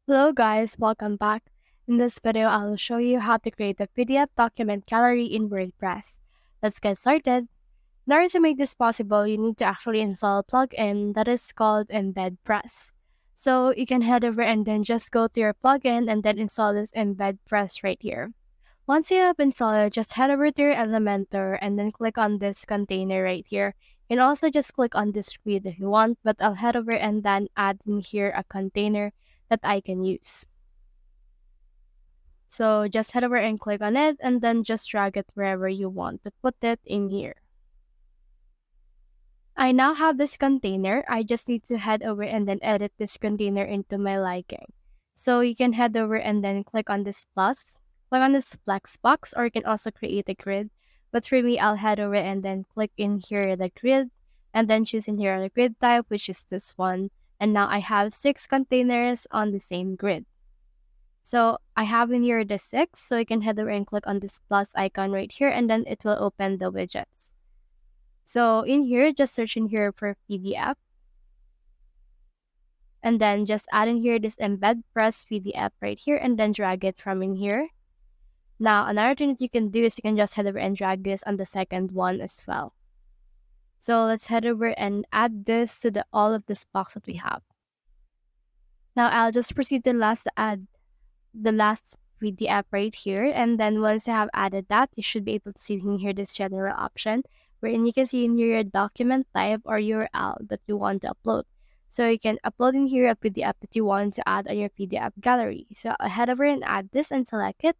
Hello guys, welcome back. In this video, I'll show you how to create a PDF document gallery in WordPress. Let's get started. In order to make this possible, you need to actually install a plugin that is called Embed Press. So you can head over and then just go to your plugin and then install this Embed Press right here. Once you have installed it, just head over to your Elementor and then click on this container right here. You can also just click on this grid if you want, but I'll head over and then add in here a container that I can use. So just head over and click on it and then just drag it wherever you want to put it in here. I now have this container. I just need to head over and then edit this container into my liking. So you can head over and then click on this plus, click on this flex box, or you can also create a grid. But for me, I'll head over and then click in here the grid and then choose in here the grid type, which is this one. And now I have 6 containers on the same grid. So I have in here the 6, so you can head over and click on this plus icon right here, and then it will open the widgets. So in here, just search in here for PDF, and then just add in here this embed press PDF right here, and then drag it from in here. Now, another thing that you can do is you can just head over and drag this on the second one as well. So let's head over and add this to all of this box that we have. Now I'll just proceed to add the last PDF right here, and then once you have added that, you should be able to see in here this general option wherein you can see in here your document type or URL that you want to upload. So you can upload in here a PDF that you want to add on your PDF gallery. So I'll head over and add this and select it,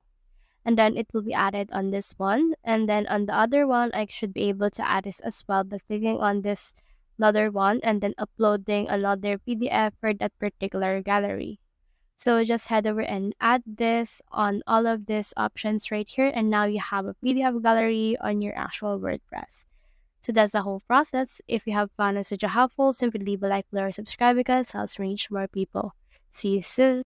and then it will be added on this one, and then on the other one I should be able to add this as well by clicking on this another one and then uploading another PDF for that particular gallery. So just head over and add this on all of these options right here, and now you have a PDF gallery on your actual WordPress. So that's the whole process. If you have found this video helpful, simply leave a like, below, or subscribe because it helps reach more people. See you soon.